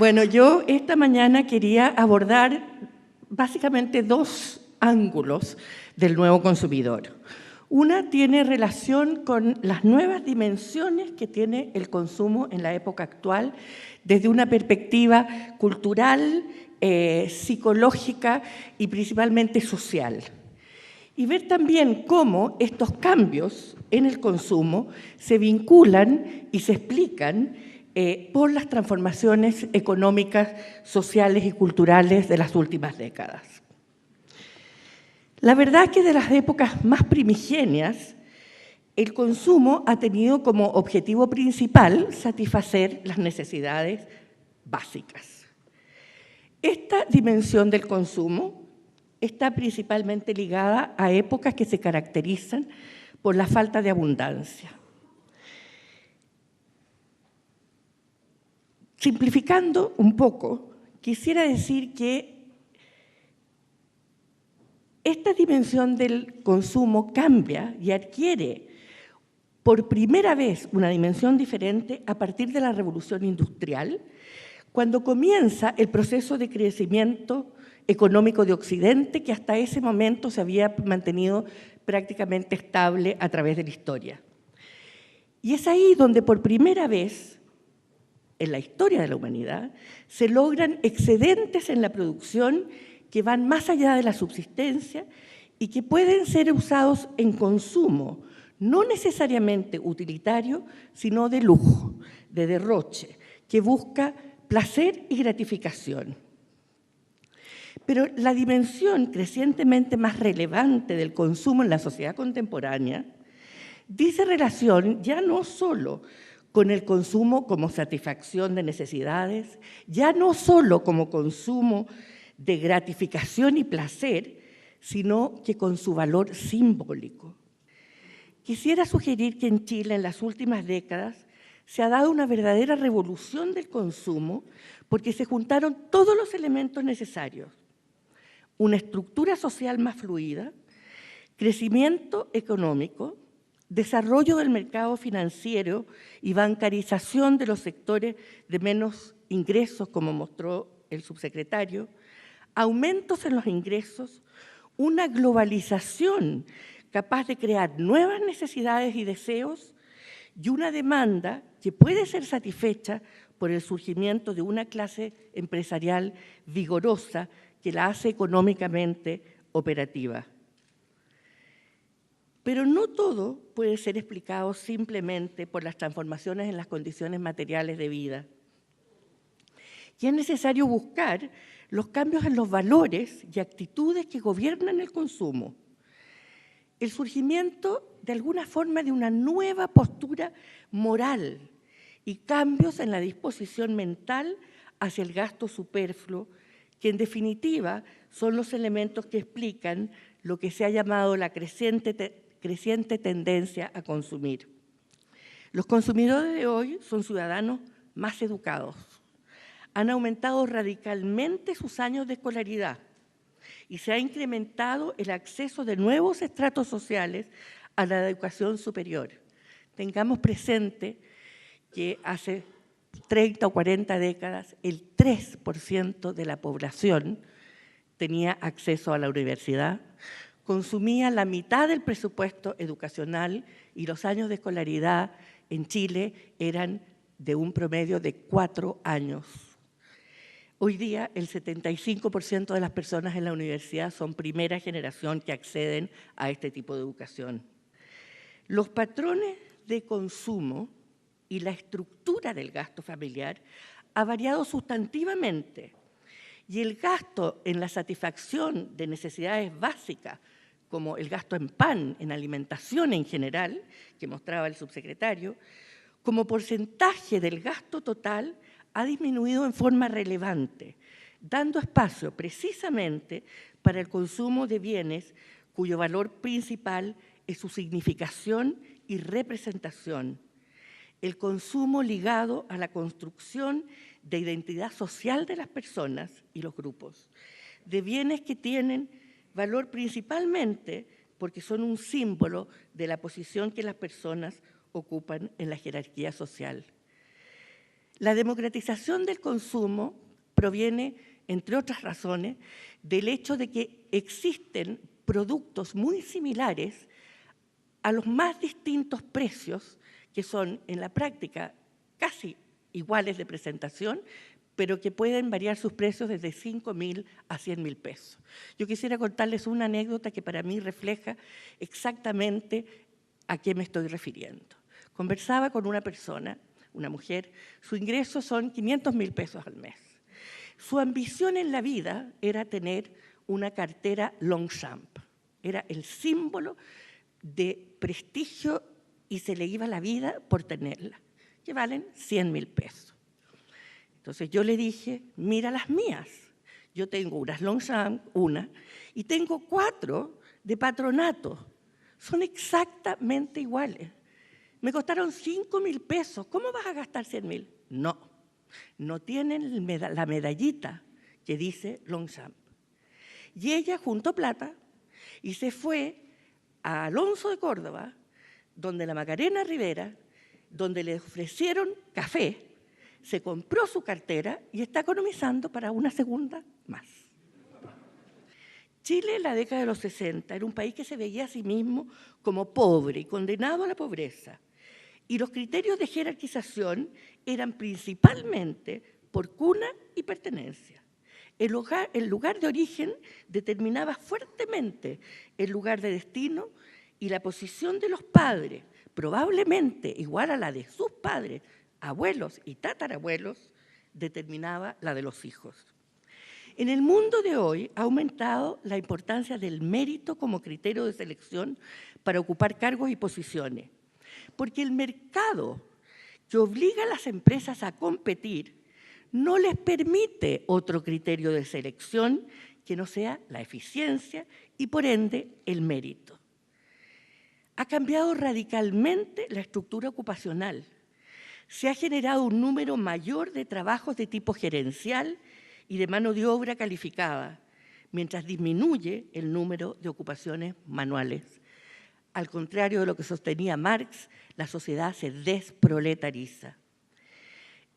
Bueno, yo esta mañana quería abordar básicamente dos ángulos del nuevo consumidor. Una tiene relación con las nuevas dimensiones que tiene el consumo en la época actual desde una perspectiva cultural, psicológica y principalmente social. Y ver también cómo estos cambios en el consumo se vinculan y se explican por las transformaciones económicas, sociales y culturales de las últimas décadas. La verdad es que de las épocas más primigenias, el consumo ha tenido como objetivo principal satisfacer las necesidades básicas. Esta dimensión del consumo está principalmente ligada a épocas que se caracterizan por la falta de abundancia. Simplificando un poco, quisiera decir que esta dimensión del consumo cambia y adquiere por primera vez una dimensión diferente a partir de la Revolución Industrial, cuando comienza el proceso de crecimiento económico de Occidente, que hasta ese momento se había mantenido prácticamente estable a través de la historia. Y es ahí donde por primera vez en la historia de la humanidad se logran excedentes en la producción que van más allá de la subsistencia y que pueden ser usados en consumo, no necesariamente utilitario, sino de lujo, de derroche, que busca placer y gratificación. Pero la dimensión crecientemente más relevante del consumo en la sociedad contemporánea dice relación ya no solo con el consumo como satisfacción de necesidades, ya no solo como consumo de gratificación y placer, sino que con su valor simbólico. Quisiera sugerir que en Chile en las últimas décadas se ha dado una verdadera revolución del consumo porque se juntaron todos los elementos necesarios. Una estructura social más fluida, crecimiento económico, desarrollo del mercado financiero y bancarización de los sectores de menos ingresos, como mostró el subsecretario, aumentos en los ingresos, una globalización capaz de crear nuevas necesidades y deseos y una demanda que puede ser satisfecha por el surgimiento de una clase empresarial vigorosa que la hace económicamente operativa. Pero no todo puede ser explicado simplemente por las transformaciones en las condiciones materiales de vida. Y es necesario buscar los cambios en los valores y actitudes que gobiernan el consumo. El surgimiento, de alguna forma, de una nueva postura moral y cambios en la disposición mental hacia el gasto superfluo, que en definitiva son los elementos que explican lo que se ha llamado la creciente tendencia a consumir. Los consumidores de hoy son ciudadanos más educados. Han aumentado radicalmente sus años de escolaridad y se ha incrementado el acceso de nuevos estratos sociales a la educación superior. Tengamos presente que hace 30 o 40 décadas el 3% de la población tenía acceso a la universidad, consumía la mitad del presupuesto educacional y los años de escolaridad en Chile eran de un promedio de 4 años. Hoy día el 75% de las personas en la universidad son primera generación que acceden a este tipo de educación. Los patrones de consumo y la estructura del gasto familiar ha variado sustantivamente y el gasto en la satisfacción de necesidades básicas, como el gasto en pan, en alimentación en general, que mostraba el subsecretario, como porcentaje del gasto total ha disminuido en forma relevante, dando espacio precisamente para el consumo de bienes cuyo valor principal es su significación y representación. El consumo ligado a la construcción de identidad social de las personas y los grupos, de bienes que tienen valor principalmente porque son un símbolo de la posición que las personas ocupan en la jerarquía social. La democratización del consumo proviene, entre otras razones, del hecho de que existen productos muy similares a los más distintos precios, que son en la práctica casi iguales de presentación, pero que pueden variar sus precios desde 5.000 a 100.000 pesos. Yo quisiera contarles una anécdota que para mí refleja exactamente a qué me estoy refiriendo. Conversaba con una persona, una mujer, su ingreso son 500.000 pesos al mes. Su ambición en la vida era tener una cartera Longchamp. Era el símbolo de prestigio y se le iba la vida por tenerla, que valen 100.000 pesos. Entonces yo le dije, mira las mías. Yo tengo unas Longchamp, una, y tengo 4 de Patronato. Son exactamente iguales. Me costaron 5.000 pesos. ¿Cómo vas a gastar 100.000? No tienen la medallita que dice Longchamp. Y ella juntó plata y se fue a Alonso de Córdoba, donde la Macarena Rivera, donde le ofrecieron café, se compró su cartera y está economizando para una segunda más. Chile en la década de los 60 era un país que se veía a sí mismo como pobre y condenado a la pobreza. Y los criterios de jerarquización eran principalmente por cuna y pertenencia. El lugar de origen determinaba fuertemente el lugar de destino y la posición de los padres, probablemente igual a la de sus padres, abuelos y tatarabuelos, determinaba la de los hijos. En el mundo de hoy ha aumentado la importancia del mérito como criterio de selección para ocupar cargos y posiciones, porque el mercado que obliga a las empresas a competir no les permite otro criterio de selección que no sea la eficiencia y, por ende, el mérito. Ha cambiado radicalmente la estructura ocupacional. Se ha generado un número mayor de trabajos de tipo gerencial y de mano de obra calificada, mientras disminuye el número de ocupaciones manuales. Al contrario de lo que sostenía Marx, la sociedad se desproletariza.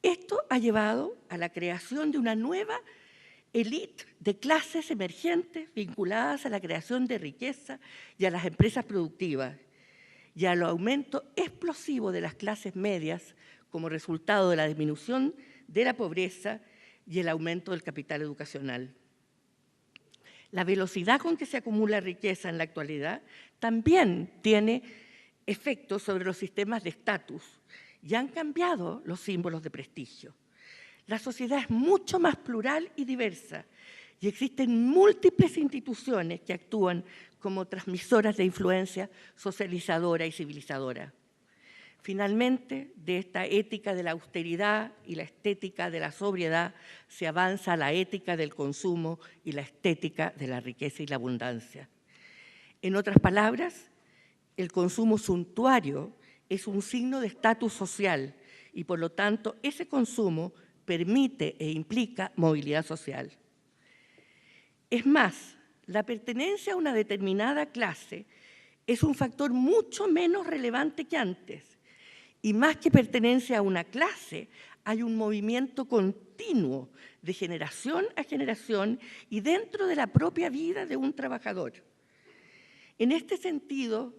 Esto ha llevado a la creación de una nueva élite de clases emergentes vinculadas a la creación de riqueza y a las empresas productivas, y al aumento explosivo de las clases medias como resultado de la disminución de la pobreza y el aumento del capital educacional. La velocidad con que se acumula riqueza en la actualidad también tiene efectos sobre los sistemas de estatus y han cambiado los símbolos de prestigio. La sociedad es mucho más plural y diversa y existen múltiples instituciones que actúan como transmisoras de influencia socializadora y civilizadora. Finalmente, de esta ética de la austeridad y la estética de la sobriedad se avanza a la ética del consumo y la estética de la riqueza y la abundancia. En otras palabras, el consumo suntuario es un signo de estatus social y, por lo tanto, ese consumo permite e implica movilidad social. Es más, la pertenencia a una determinada clase es un factor mucho menos relevante que antes. Y más que pertenencia a una clase, hay un movimiento continuo de generación a generación y dentro de la propia vida de un trabajador. En este sentido,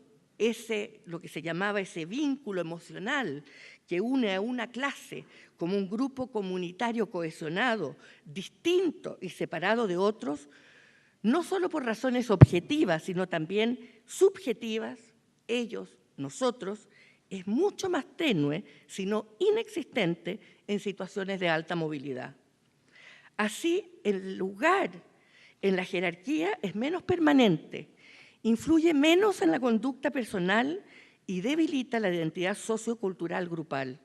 lo que se llamaba ese vínculo emocional que une a una clase como un grupo comunitario cohesionado, distinto y separado de otros, no solo por razones objetivas, sino también subjetivas, ellos, nosotros, es mucho más tenue, sino inexistente, en situaciones de alta movilidad. Así, el lugar en la jerarquía es menos permanente, influye menos en la conducta personal y debilita la identidad sociocultural grupal,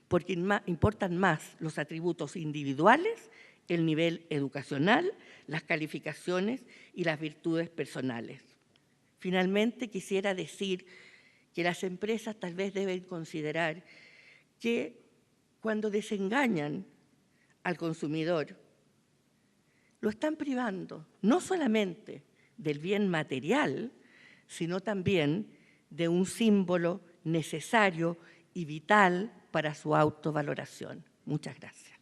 porque importan más los atributos individuales, el nivel educacional, las calificaciones y las virtudes personales. Finalmente, quisiera decir que las empresas tal vez deben considerar que cuando desengañan al consumidor, lo están privando no solamente del bien material, sino también de un símbolo necesario y vital para su autovaloración. Muchas gracias.